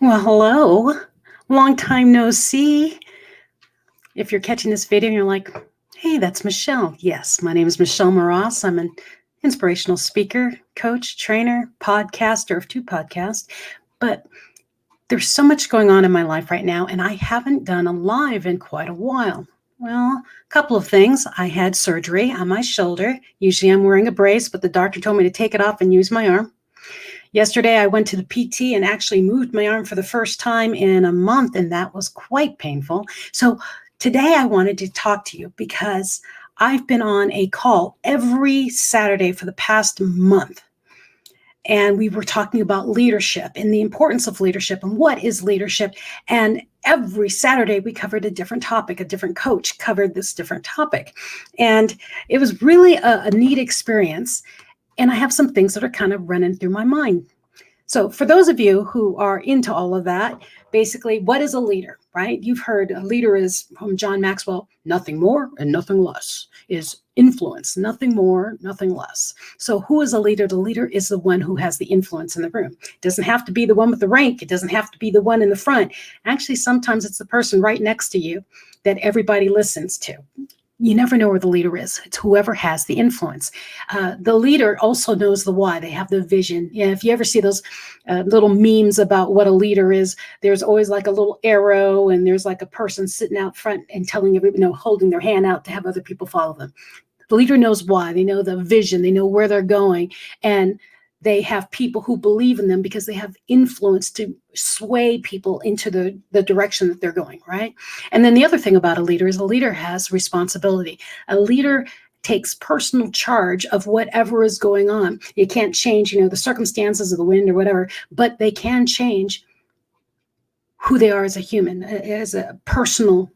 Well, hello. Long time no see. If you're catching this video and you're like, hey, that's Michelle. Yes, my name is Michelle Moras. I'm an inspirational speaker, coach, trainer, podcaster of two podcasts. But there's so much going on in my life right now, and I haven't done a live in quite a while. Well, a couple of things. I had surgery on my shoulder. Usually I'm wearing a brace, but the doctor told me to take it off and use my arm. Yesterday, I went to the PT and actually moved my arm for the first time in a month, and that was quite painful. So, today I wanted to talk to you because I've been on a call every Saturday for the past month. And we were talking about leadership and the importance of leadership and what is leadership. And every Saturday, we covered a different topic. A different coach covered this different topic. And it was really a neat experience. And I have some things that are kind of running through my mind. So, for those of you who are into all of that, basically, what is a leader, right? You've heard a leader is, from John Maxwell, nothing more and nothing less, is influence, nothing more, nothing less. So, who is a leader? The leader is the one who has the influence in the room. It doesn't have to be the one with the rank, it doesn't have to be the one in the front. Actually, sometimes it's the person right next to you that everybody listens to. You never know where the leader is. It's whoever has the influence. The leader also knows the why. They have the vision. If you ever see those little memes about what a leader is, there's always like a little arrow, and there's like a person sitting out front and telling everybody, holding their hand out to have other people follow them. The leader knows why. They know the vision. They know where they're going. And they have people who believe in them because they have influence to sway people into the direction that they're going, right? And then the other thing about a leader is a leader has responsibility. A leader takes personal charge of whatever is going on. You can't change, the circumstances of the wind or whatever, but they can change who they are as a human, as a personal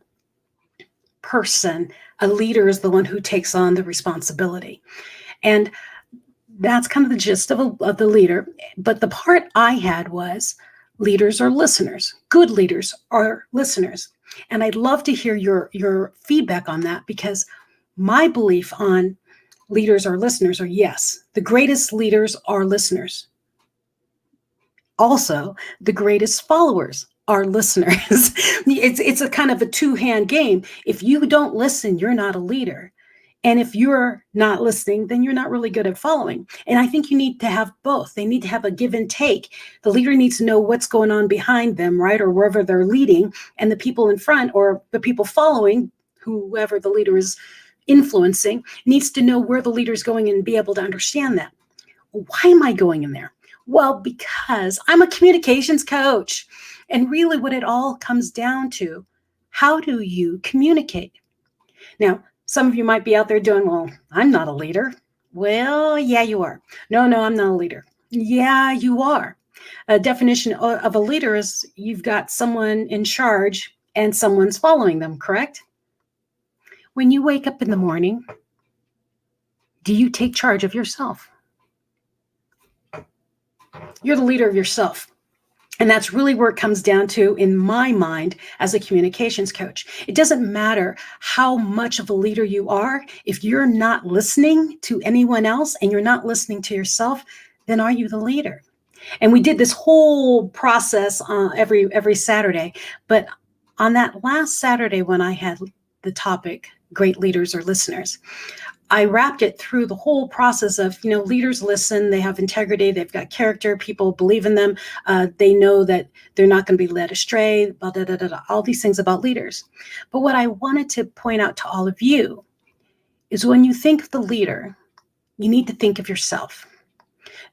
person. A leader is the one who takes on the responsibility. And that's kind of the gist of the leader. But the part I had was leaders are listeners. Good leaders are listeners. And I'd love to hear your feedback on that, because my belief on leaders are listeners are yes, the greatest leaders are listeners. Also, the greatest followers are listeners. It's a kind of a two-hand game. If you don't listen, you're not a leader. And if you're not listening, then you're not really good at following. And I think you need to have both. They need to have a give and take. The leader needs to know what's going on behind them, right? Or wherever they're leading. And the people in front, or the people following, whoever the leader is influencing, needs to know where the leader's going and be able to understand that. Why am I going in there? Well, because I'm a communications coach. And really what it all comes down to, how do you communicate? Now, some of you might be out there doing, well, I'm not a leader. Well, yeah, you are. No, I'm not a leader. Yeah, you are. A definition of a leader is you've got someone in charge and someone's following them, correct? When you wake up in the morning, do you take charge of yourself? You're the leader of yourself. And that's really where it comes down to, in my mind, as a communications coach. It doesn't matter how much of a leader you are. If you're not listening to anyone else and you're not listening to yourself, then are you the leader? And we did this whole process every Saturday. But on that last Saturday, when I had the topic, great leaders are listeners, I wrapped it through the whole process of, leaders listen, they have integrity, they've got character, people believe in them, they know that they're not going to be led astray, blah, blah, blah, blah, all these things about leaders. But what I wanted to point out to all of you is, when you think of the leader, you need to think of yourself.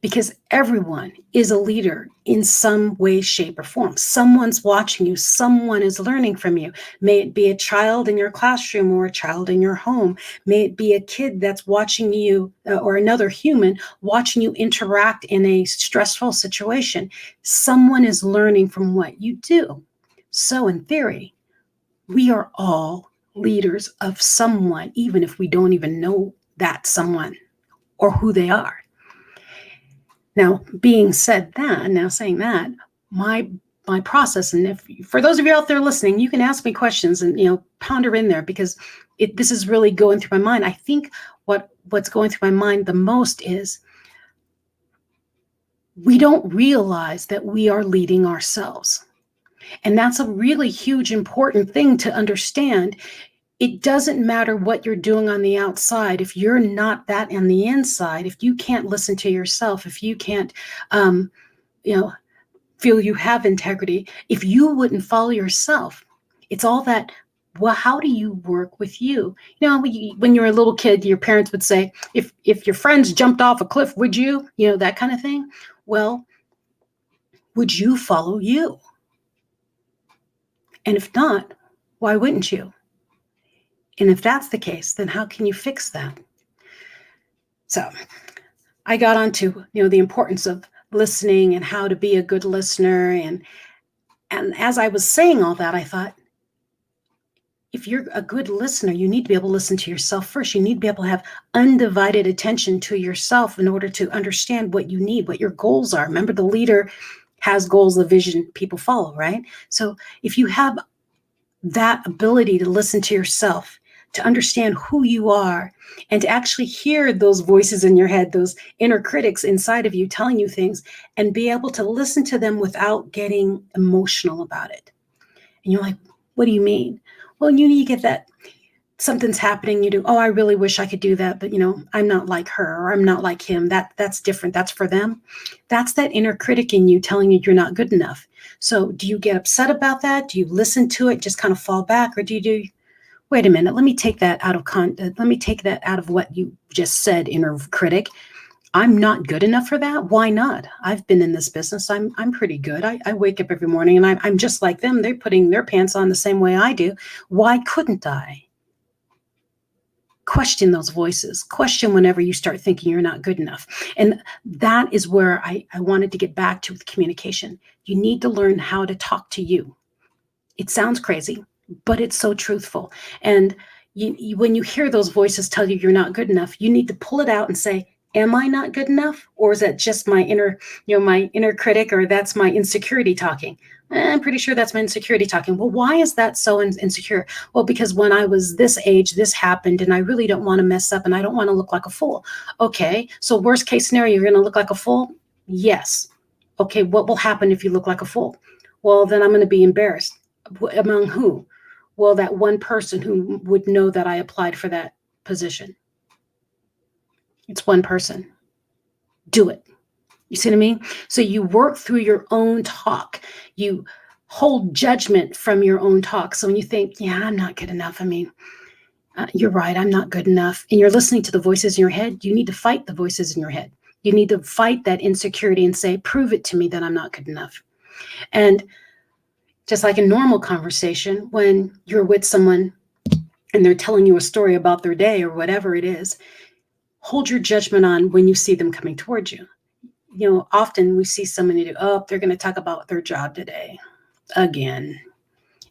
Because everyone is a leader in some way, shape, or form. Someone's watching you. Someone is learning from you. May it be a child in your classroom or a child in your home. May it be a kid that's watching you, or another human watching you interact in a stressful situation. Someone is learning from what you do. So in theory, we are all leaders of someone, even if we don't even know that someone or who they are. Now, saying that, my process, and if for those of you out there listening, you can ask me questions and ponder in there, because this is really going through my mind. I think what's going through my mind the most is, we don't realize that we are leading ourselves. And that's a really huge, important thing to understand. It doesn't matter what you're doing on the outside. If you're not that on the inside, if you can't listen to yourself, if you can't, you know, feel you have integrity, if you wouldn't follow yourself, it's all that, well, how do you work with you? You know, when you're a little kid, your parents would say, if your friends jumped off a cliff, would you? You know, that kind of thing. Well, would you follow you? And if not, why wouldn't you? And if that's the case, then how can you fix that? So I got onto, the importance of listening and how to be a good listener. And as I was saying all that, I thought, if you're a good listener, you need to be able to listen to yourself first. You need to be able to have undivided attention to yourself in order to understand what you need, what your goals are. Remember, the leader has goals, the vision people follow, right? So if you have that ability to listen to yourself, to understand who you are, and to actually hear those voices in your head, those inner critics inside of you telling you things, and be able to listen to them without getting emotional about it. And you're like, what do you mean? Well, you get that something's happening, you do, oh, I really wish I could do that, but I'm not like her, or I'm not like him. That's different. That's for them. That's that inner critic in you telling you you're not good enough. So do you get upset about that? Do you listen to it, just kind of fall back, or do you do, wait a minute, let me take that out of what you just said, inner critic. I'm not good enough for that. Why not? I've been in this business. I'm pretty good. I wake up every morning and I'm just like them. They're putting their pants on the same way I do. Why couldn't I? Question those voices. Question whenever you start thinking you're not good enough. And that is where I wanted to get back to with communication. You need to learn how to talk to you. It sounds crazy, but it's so truthful. And when you hear those voices tell you you're not good enough, you need to pull it out and say, am I not good enough? Or is that just my inner critic, or that's my insecurity talking? I'm pretty sure that's my insecurity talking. Well, why is that so insecure? Well, because when I was this age, this happened, and I really don't want to mess up, and I don't want to look like a fool. Okay, so worst case scenario, you're going to look like a fool? Yes. Okay, what will happen if you look like a fool? Well, then I'm going to be embarrassed. Among who? Well, that one person who would know that I applied for that position. It's one person. Do it. You see what I mean? So you work through your own talk. You hold judgment from your own talk. So when you think, yeah, I'm not good enough. You're right. I'm not good enough. And you're listening to the voices in your head. You need to fight the voices in your head. You need to fight that insecurity and say, prove it to me that I'm not good enough. And just like a normal conversation, when you're with someone and they're telling you a story about their day or whatever it is, hold your judgment on when you see them coming towards you. Often we see somebody do, oh, they're going to talk about their job today again.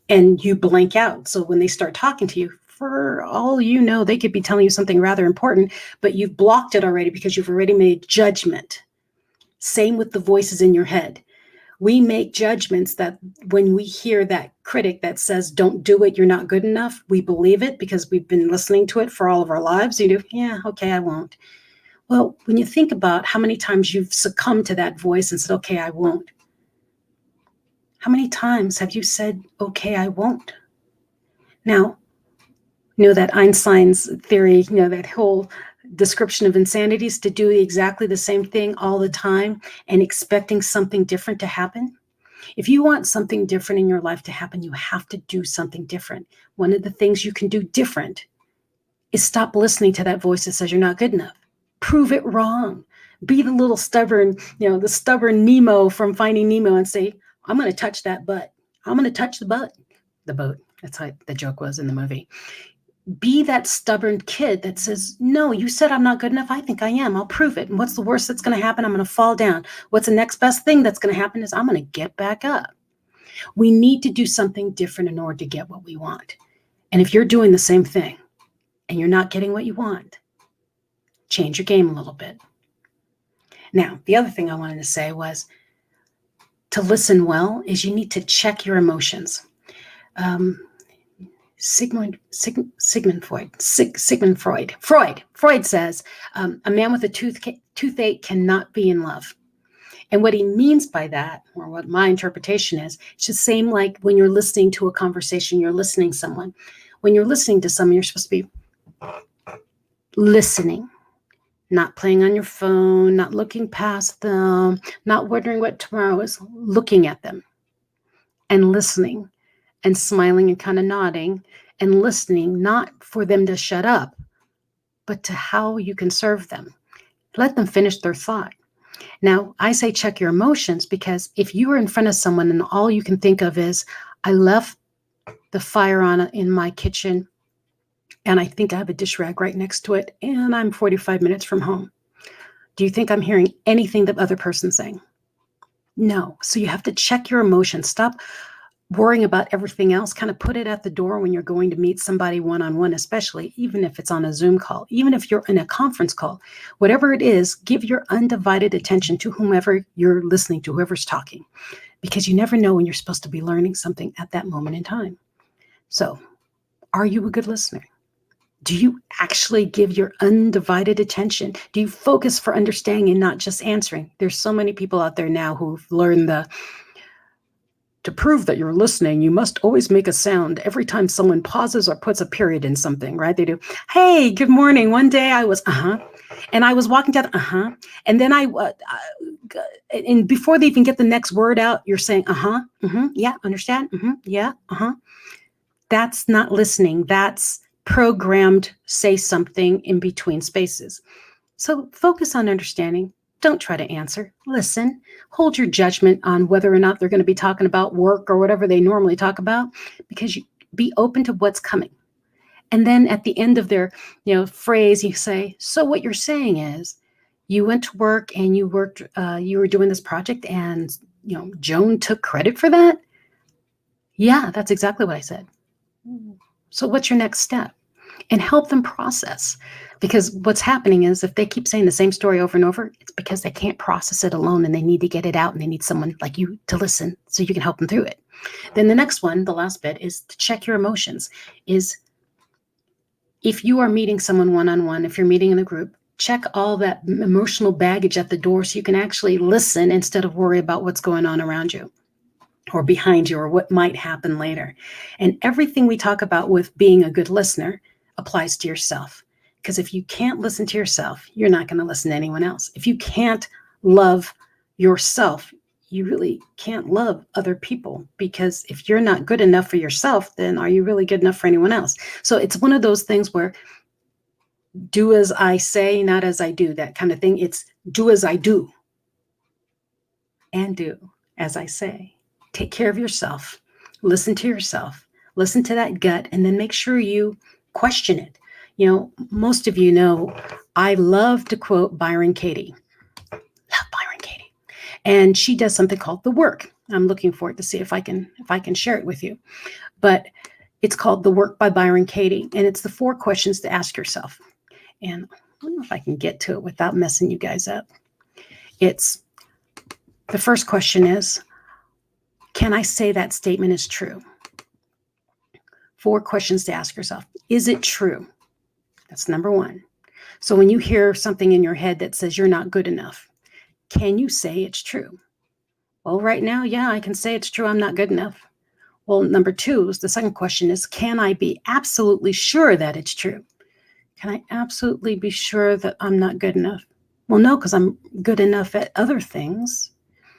And you blank out. So when they start talking to you, for all you know, they could be telling you something rather important, but you've blocked it already because you've already made judgment. Same with the voices in your head. We make judgments that when we hear that critic that says, don't do it, you're not good enough, we believe it because we've been listening to it for all of our lives. You do, yeah, okay, I won't. Well, when you think about how many times you've succumbed to that voice and said, okay, I won't. How many times have you said, okay, I won't? Now, that Einstein's theory, that whole description of insanity is to do exactly the same thing all the time and expecting something different to happen. If you want something different in your life to happen, you have to do something different. One of the things you can do different is stop listening to that voice that says you're not good enough. Prove it wrong. Be the little stubborn, the stubborn Nemo from Finding Nemo and say, I'm going to touch that butt. I'm going to touch the boat. That's how the joke was in the movie. Be that stubborn kid that says, no, you said I'm not good enough. I think I am. I'll prove it. And what's the worst that's going to happen? I'm going to fall down. What's the next best thing that's going to happen is I'm going to get back up. We need to do something different in order to get what we want. And if you're doing the same thing and you're not getting what you want, change your game a little bit. Now, the other thing I wanted to say was to listen well is you need to check your emotions. Sigmund Freud says a man with a toothache cannot be in love. And what he means by that, or what my interpretation is, it's the same like when you're listening to a conversation, you're listening to someone. When you're listening to someone, you're supposed to be listening, not playing on your phone, not looking past them, not wondering what tomorrow is, looking at them and listening and smiling and kind of nodding and listening, not for them to shut up, but to how you can serve them. Let them finish their thought. Now, I say check your emotions, because if you are in front of someone and all you can think of is, I left the fire on in my kitchen and I think I have a dish rag right next to it and I'm 45 minutes from home. Do you think I'm hearing anything the other person's saying? No. So you have to check your emotions. Stop worrying about everything else. Kind of put it at the door when you're going to meet somebody one-on-one, especially, even if it's on a Zoom call, even if you're in a conference call, whatever it is, give your undivided attention to whomever you're listening to, whoever's talking, because you never know when you're supposed to be learning something at that moment in time. So, are you a good listener? Do you actually give your undivided attention? Do you focus for understanding and not just answering? There's so many people out there now who've learned to prove that you're listening, you must always make a sound every time someone pauses or puts a period in something, right? They do, hey, good morning. One day I was, and I was walking down, and then and before they even get the next word out, you're saying, yeah, understand, yeah, That's not listening. That's programmed say something in between spaces. So focus on understanding. Don't try to answer. Listen. Hold your judgment on whether or not they're going to be talking about work or whatever they normally talk about, because you be open to what's coming. And then at the end of their phrase, you say, so what you're saying is you went to work and you worked, you were doing this project and Joan took credit for that? Yeah, that's exactly what I said. So what's your next step? And help them process. Because what's happening is if they keep saying the same story over and over, it's because they can't process it alone and they need to get it out and they need someone like you to listen so you can help them through it. Then the next one, the last bit, is to check your emotions. Is if you are meeting someone one-on-one, if you're meeting in a group, check all that emotional baggage at the door so you can actually listen instead of worry about what's going on around you or behind you or what might happen later. And everything we talk about with being a good listener applies to yourself. Because if you can't listen to yourself, you're not going to listen to anyone else. If you can't love yourself, you really can't love other people, because if you're not good enough for yourself, then are you really good enough for anyone else? So it's one of those things where do as I say, not as I do, that kind of thing. It's do as I do and do as I say. Take care of yourself. Listen to yourself. Listen to that gut, and then make sure you question it. Most of you know I love to quote Byron Katie. Love Byron Katie. And she does something called The Work. I'm looking forward to see if I can share it with you. But it's called The Work by Byron Katie. And it's the 4 questions to ask yourself. And I don't know if I can get to it without messing you guys up. It's the first question is, can I say that statement is true? 4 questions to ask yourself. Is it true? That's number 1. So when you hear something in your head that says you're not good enough, can you say it's true? Well, right now, yeah, I can say it's true. I'm not good enough. Well, number 2 is the second question is, can I be absolutely sure that it's true? Can I absolutely be sure that I'm not good enough? Well, no, because I'm good enough at other things.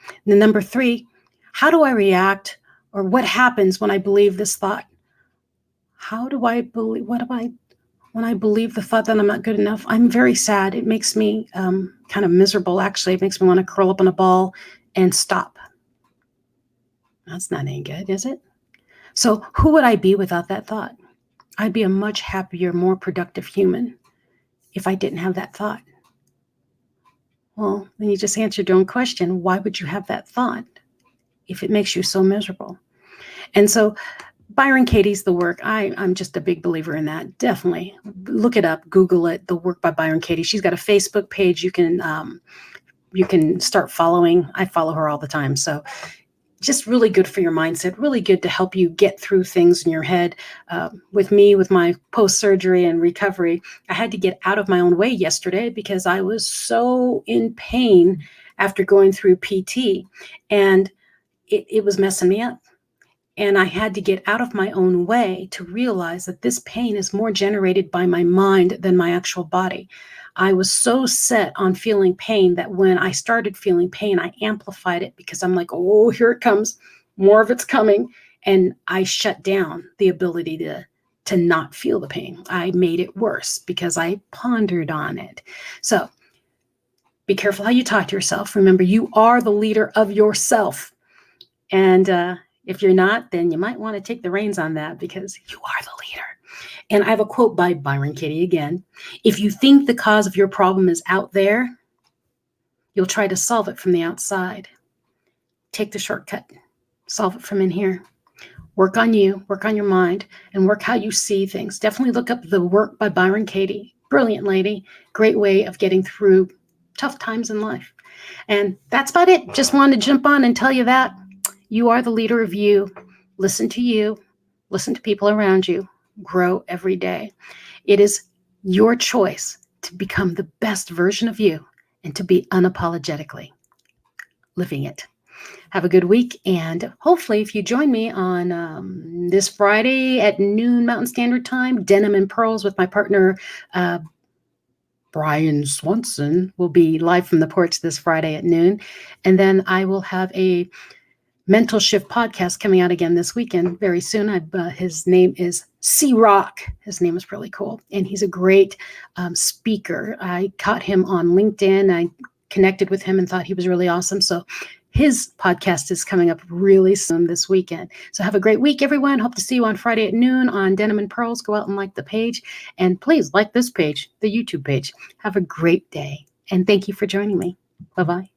And then number 3, how do I react, or what happens when I believe this thought? How do I believe, when I believe the thought that I'm not good enough? I'm very sad. It makes me kind of miserable, actually. It makes me want to curl up in a ball and stop. That's not any good, is it? So who would I be without that thought? I'd be a much happier, more productive human if I didn't have that thought. Well, then you just answered your own question. Why would you have that thought if it makes you so miserable? And so Byron Katie's The Work. I'm just a big believer in that. Definitely look it up, Google it, The Work by Byron Katie. She's got a Facebook page you can start following. I follow her all the time. So just really good for your mindset, really good to help you get through things in your head. With me, with my post-surgery and recovery, I had to get out of my own way yesterday because I was so in pain after going through PT, and it was messing me up. And I had to get out of my own way to realize that this pain is more generated by my mind than my actual body. I was so set on feeling pain that when I started feeling pain, I amplified it because I'm like, oh, here it comes. More of it's coming. And I shut down the ability to not feel the pain. I made it worse because I pondered on it. So be careful how you talk to yourself. Remember, you are the leader of yourself. And if you're not, then you might want to take the reins on that because you are the leader. And I have a quote by Byron Katie again. If you think the cause of your problem is out there, you'll try to solve it from the outside. Take the shortcut. Solve it from in here. Work on you, work on your mind, and work how you see things. Definitely look up the work by Byron Katie. Brilliant lady. Great way of getting through tough times in life. And that's about it. Just wanted to jump on and tell you that. You are the leader of you. Listen to you. Listen to people around you. Grow every day. It is your choice to become the best version of you and to be unapologetically living it. Have a good week. And hopefully, if you join me on this Friday at noon Mountain Standard Time, Denim and Pearls with my partner, Brian Swanson, will be live from the porch this Friday at noon. And then I will have a Mental Shift podcast coming out again this weekend very soon. His name is C-Rock. His name is really cool. And he's a great speaker. I caught him on LinkedIn. I connected with him and thought he was really awesome. So his podcast is coming up really soon this weekend. So have a great week, everyone. Hope to see you on Friday at noon on Denim and Pearls. Go out and like the page. And please like this page, the YouTube page. Have a great day. And thank you for joining me. Bye-bye.